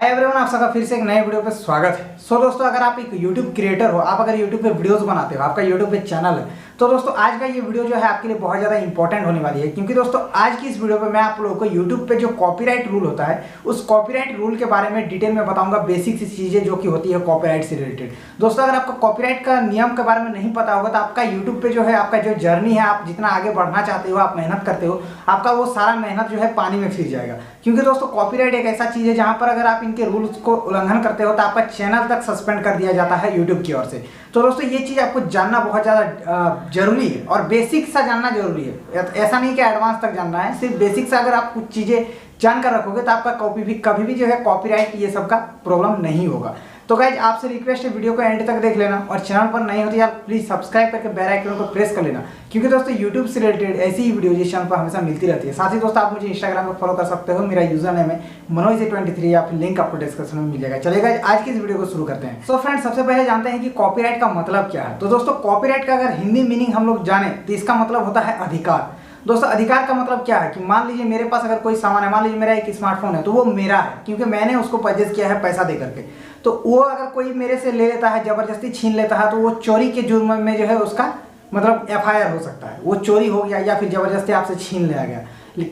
Hi everyone, आप सबका फिर से एक नए वीडियो पे स्वागत है। दोस्तों, अगर आप एक यूट्यूब क्रिएटर हो, आप अगर यूट्यूब पे वीडियोस बनाते हो, आपका यूट्यूब पे चैनल है, तो दोस्तों आज का ये वीडियो जो है आपके लिए बहुत ज़्यादा इंपॉर्टेंट होने वाली है। क्योंकि दोस्तों आज की इस वीडियो पे मैं आप लोगों को यूट्यूब पे जो कॉपीराइट रूल होता है, उस कॉपीराइट रूल के बारे में डिटेल में बताऊंगा। बेसिक सी चीज़ें जो कि होती है कॉपीराइट से रिलेटेड। दोस्तों अगर आपका कॉपीराइट का नियम के बारे में नहीं पता होगा तो आपका यूट्यूब पे जो है आपका जो जर्नी है, आप जितना आगे बढ़ना चाहते हो, आप मेहनत करते हो, आपका वो सारा मेहनत जो है पानी में फिर जाएगा। क्योंकि दोस्तों कॉपीराइट एक ऐसा चीज़ है जहाँ पर अगर आप इनके रूल्स को उल्लंघन करते हो तो आपका चैनल तक सस्पेंड कर दिया जाता है यूट्यूब की ओर से। तो दोस्तों ये चीज़ आपको जानना बहुत ज़्यादा जरूरी है और बेसिक सा जानना जरूरी है। ऐसा नहीं कि एडवांस तक जानना है, सिर्फ बेसिक सा अगर आप कुछ चीज़ें जानकर रखोगे तो आपका कभी भी जो है कॉपीराइट ये सब का प्रॉब्लम नहीं होगा। तो गाइज आपसे रिक्वेस्ट है वीडियो को एंड तक देख लेना और चैनल पर नहीं हो तो यार प्लीज सब्सक्राइब करके बेल आइकन को प्रेस कर लेना। क्योंकि दोस्तों यूट्यूब से रिलेटेड ऐसी ही वीडियो इस चैनल पर हमेशा मिलती रहती है। साथ ही दोस्तों आप मुझे इंस्टाग्राम पर फॉलो कर सकते हो, मेरा यूजर नेम है मनोज23 या फिर लिंक आपको डिस्क्रिप्शन में मिल जाएगा। चलेगा आज की इस वीडियो को शुरू करते हैं। सो फ्रेंड्स, सबसे पहले जानते हैं कि कॉपीराइट का मतलब क्या है। तो दोस्तों कॉपीराइट का अगर हिंदी मीनिंग हम लोग जाने तो इसका मतलब होता है अधिकार। दोस्तों अधिकार का मतलब क्या है कि मान लीजिए मेरे पास अगर कोई सामान है, मान लीजिए मेरा एक स्मार्टफोन है, तो वो मेरा है क्योंकि मैंने उसको परचेज किया है पैसा दे करके। तो वो अगर कोई मेरे से ले लेता है, जबरदस्ती छीन लेता है, तो वो चोरी के जुर्म में जो है उसका मतलब FIR हो सकता है। वो चोरी हो गया या फिर जबरदस्ती आपसे छीन लिया गया,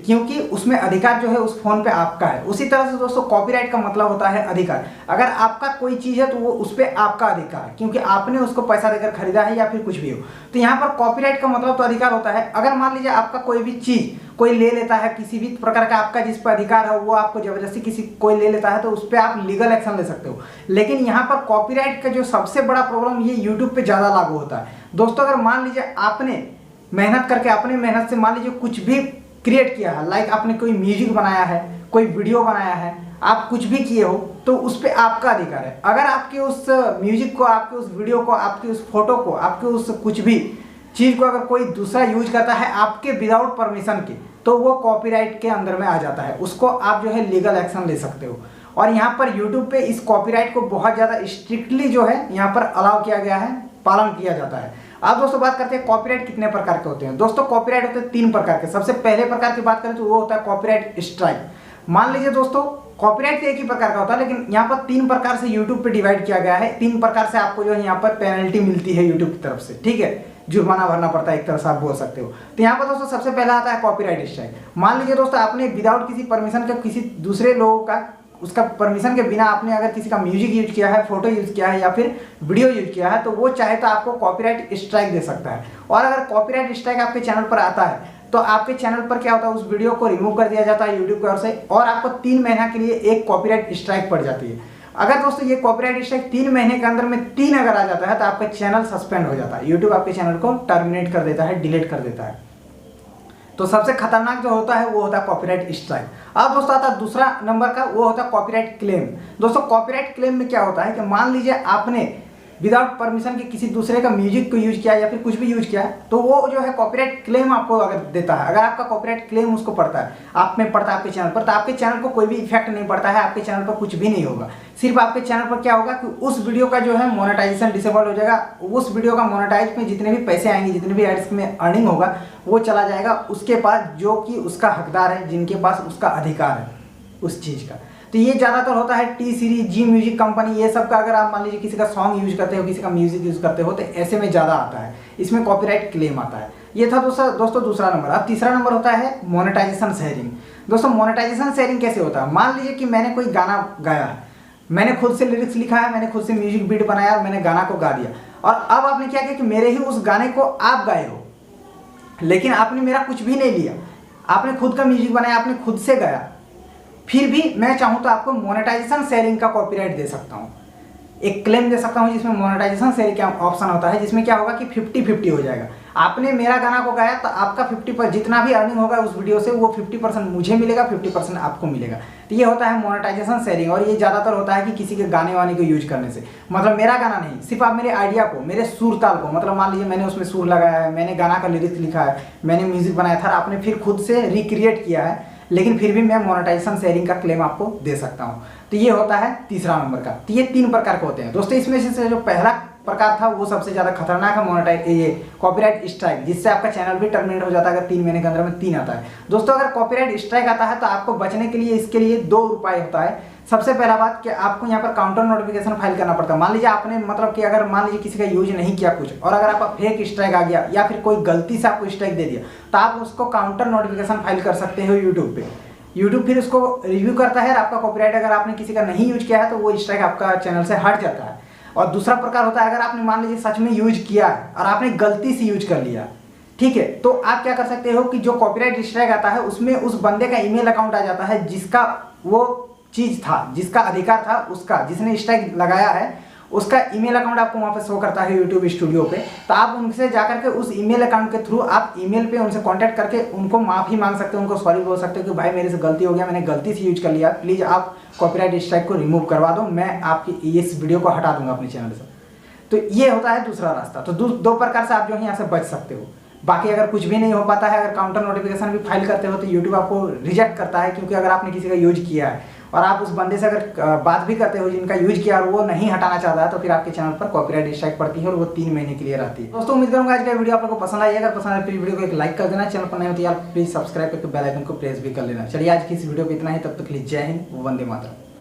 क्योंकि उसमें अधिकार जो है उस फोन पे आपका है। उसी तरह से दोस्तों कॉपीराइट का मतलब होता है अधिकार। अगर आपका कोई चीज़ है तो वो उस पर आपका अधिकार है क्योंकि आपने उसको पैसा देकर खरीदा है या फिर कुछ भी हो। तो यहाँ पर कॉपीराइट का मतलब तो अधिकार होता है। अगर मान लीजिए आपका कोई भी चीज़ कोई ले लेता है, किसी भी प्रकार का आपका जिस पर अधिकार है वो आपको जबरदस्ती किसी कोई ले लेता है, तो उस पर आप लीगल एक्शन ले सकते हो। लेकिन यहाँ पर कॉपीराइट का जो सबसे बड़ा प्रॉब्लम ये यूट्यूब पे ज़्यादा लागू होता है। दोस्तों अगर मान लीजिए आपने मेहनत करके अपने मेहनत से मान लीजिए कुछ भी क्रिएट किया है, लाइक आपने कोई म्यूजिक बनाया है, कोई वीडियो बनाया है, आप कुछ भी किए हो, तो उस पर आपका अधिकार है। अगर आपके उस म्यूजिक को, आपके उस वीडियो को, आपके उस फोटो को, आपके उस कुछ भी चीज़ को अगर कोई दूसरा यूज करता है आपके विदाउट परमिशन के, तो वो कॉपीराइट के अंदर में आ जाता है। उसको आप जो है लीगल एक्शन ले सकते हो। और यहाँ पर यूट्यूब पे इस कॉपीराइट को बहुत ज़्यादा स्ट्रिक्टली जो है यहाँ पर अलाउ किया गया है, पालन किया जाता है। अब दोस्तों बात करते हैं कॉपीराइट कितने प्रकार के होते हैं। दोस्तों कॉपीराइट होते हैं 3 प्रकार के। सबसे पहले प्रकार की बात करें तो वो होता है कॉपीराइट स्ट्राइक। मान लीजिए दोस्तों कॉपीराइट एक ही प्रकार का होता है, लेकिन यहाँ पर 3 प्रकार से यूट्यूब पे डिवाइड किया गया है। 3 प्रकार से आपको जो है यहाँ पर पेनल्टी मिलती है यूट्यूब की तरफ से, ठीक है, जुर्माना भरना पड़ता है, एक तरह से आप बोल सकते हो। तो यहाँ पर दोस्तों सबसे पहला आता है कॉपीराइट स्ट्राइक। मान लीजिए दोस्तों आपने विदाउट किसी परमिशन का, किसी दूसरे लोगों का, उसका परमिशन के बिना आपने अगर किसी का म्यूजिक यूज किया है, फोटो यूज किया है या फिर वीडियो यूज किया है, तो वो चाहे तो आपको कॉपीराइट स्ट्राइक दे सकता है। और अगर कॉपीराइट स्ट्राइक आपके चैनल पर आता है तो आपके चैनल पर क्या होता है, उस वीडियो को रिमूव कर दिया जाता है यूट्यूब की ओर से और आपको 3 महीना के लिए एक कॉपीराइट स्ट्राइक पड़ जाती है। अगर दोस्तों ये कॉपीराइट स्ट्राइक 3 महीने के अंदर में 3 अगर आ जाता है तो आपका चैनल सस्पेंड हो जाता है। यूट्यूब आपके चैनल को टर्मिनेट कर देता है, डिलीट कर देता है। तो सबसे खतरनाक जो होता है वो होता है कॉपीराइट स्ट्राइक। अब दोस्तों आता है दूसरा नंबर का, वो होता है कॉपीराइट क्लेम। दोस्तों कॉपीराइट क्लेम में क्या होता है कि मान लीजिए आपने विदाउट परमिशन के किसी दूसरे का म्यूजिक को यूज किया या फिर कुछ भी यूज किया है, तो वो जो है कॉपीराइट क्लेम आपको अगर देता है, अगर आपका कॉपीराइट क्लेम उसको पड़ता है, आप में पड़ता है आपके चैनल पर, तो आपके चैनल को कोई भी इफेक्ट नहीं पड़ता है, आपके चैनल पर कुछ भी नहीं होगा। सिर्फ आपके चैनल पर क्या होगा कि उस वीडियो का जो है मोनेटाइजेशन डिसेबल हो जाएगा। उस वीडियो का मोनेटाइज में जितने भी पैसे आएंगे, जितने भी एड्स में अर्निंग होगा, वो चला जाएगा उसके पास जो कि उसका हकदार है, जिनके पास उसका अधिकार है उस चीज़ का। तो ये ज़्यादातर होता है टी सीरीज, जी म्यूजिक कंपनी, ये सब का अगर आप मान लीजिए किसी का सॉन्ग यूज करते हो, किसी का म्यूजिक यूज करते हो, तो ऐसे में ज़्यादा आता है, इसमें कॉपीराइट क्लेम आता है। ये था दोस्तों दूसरा नंबर। अब तीसरा नंबर होता है मोनेटाइजेशन शेयरिंग। दोस्तों मोनेटाइजेशन शेयरिंग कैसे होता है, मान लीजिए कि मैंने कोई गाना गाया है, मैंने खुद से लिरिक्स लिखा है, मैंने खुद से म्यूजिक बीट बनाया और मैंने गाना को गा दिया, और अब आपने क्या किया कि मेरे ही उस गाने को आप गाए हो, लेकिन आपने मेरा कुछ भी नहीं लिया, आपने खुद का म्यूजिक बनाया, आपने खुद से गाया, फिर भी मैं चाहूँ तो आपको मोनेटाइजेशन शेयरिंग का कॉपीराइट दे सकता हूँ, एक क्लेम दे सकता हूँ जिसमें मोनेटाइजेशन शेयरिंग का ऑप्शन होता है, जिसमें क्या होगा कि 50-50 हो जाएगा। आपने मेरा गाना को गाया तो आपका 50% जितना भी अर्निंग होगा उस वीडियो से, वो 50% मुझे मिलेगा, 50% आपको मिलेगा। तो ये होता है मोनेटाइजेशन शेयरिंग। और ये ज़्यादातर होता है कि किसी के गाने वाने को यूज करने से, मतलब मेरा गाना नहीं, सिर्फ आप मेरे आइडिया को, मेरे सुर ताल को, मतलब मान लीजिए मैंने उसमें सुर लगाया है, मैंने गाना का लिरिक्स लिखा है, मैंने म्यूजिक बनाया था, आपने फिर खुद से रिक्रिएट किया है, लेकिन फिर भी मैं मोनेटाइजेशन शेयरिंग का क्लेम आपको दे सकता हूं। तो ये होता है तीसरा नंबर का। तो ये 3 प्रकार के होते हैं दोस्तों। इसमें से जो पहला प्रकार था वो सबसे ज़्यादा खतरनाक है, ये कॉपीराइट स्ट्राइक, जिससे आपका चैनल भी टर्मिनेट हो जाता है अगर 3 महीने के अंदर में 3 आता है। दोस्तों अगर कॉपीराइट स्ट्राइक आता है तो आपको बचने के लिए इसके लिए 2 उपाय होता है। सबसे पहला बात कि आपको यहाँ पर काउंटर नोटिफिकेशन फाइल करना पड़ता है। मान लीजिए आपने मतलब कि अगर मान लीजिए किसी का यूज नहीं किया कुछ और अगर आपका फेक स्ट्राइक आ गया या फिर कोई गलती से आपको स्ट्राइक दे दिया तो आप उसको काउंटर नोटिफिकेशन फाइल कर सकते हो यूट्यूब पे। यूट्यूब फिर उसको रिव्यू करता है और आपका कॉपीराइट अगर आपने किसी का नहीं यूज किया है तो वो स्ट्राइक आपका चैनल से हट जाता है। और दूसरा प्रकार होता है अगर आपने मान लीजिए सच में यूज किया है और आपने गलती से यूज कर लिया, ठीक है, तो आप क्या कर सकते हो कि जो कॉपीराइट स्ट्राइक आता है उसमें उस बंदे का ईमेल अकाउंट आ जाता है जिसका वो चीज था, जिसका अधिकार था, उसका जिसने स्ट्राइक लगाया है उसका ईमेल अकाउंट आपको वहाँ पे शो करता है यूट्यूब स्टूडियो पे। तो आप उनसे जाकर के उस ईमेल अकाउंट के थ्रू आप ईमेल पे उनसे कांटेक्ट करके उनको माफ़ी मांग सकते हो, उनको सॉरी बोल सकते हो कि भाई मेरे से गलती हो गया, मैंने गलती से यूज कर लिया, प्लीज़ आप कॉपीराइट स्ट्राइक को रिमूव करवा दो, मैं आपकी इस वीडियो को हटा दूंगा अपने चैनल से। तो ये होता है दूसरा रास्ता। तो दो प्रकार से आप जो है यहाँ से बच सकते हो। बाकी अगर कुछ भी नहीं हो पाता है, अगर काउंटर नोटिफिकेशन भी फाइल करते हो तो यूट्यूब आपको रिजेक्ट करता है, क्योंकि अगर आपने किसी का यूज किया है और आप उस बंदे से अगर बात भी करते हो जिनका यूज किया और वो नहीं हटाना चाहता है तो फिर आपके चैनल पर कॉपीराइट स्ट्राइक पड़ती है और वो 3 महीने के लिए रहती है। दोस्तों उम्मीद करूंगा आज का वीडियो आप लोगों को पसंद आई। अगर पसंद आए तो वीडियो को एक लाइक कर देना, चैनल पर नए हो तो यार प्लीज सब्सक्राइब करके बेल आइकन को प्रेस भी कर लेना। चलिए आज की इस वीडियो पे इतना ही, तब तक के लिए जय हिंद, वंदे मातरम।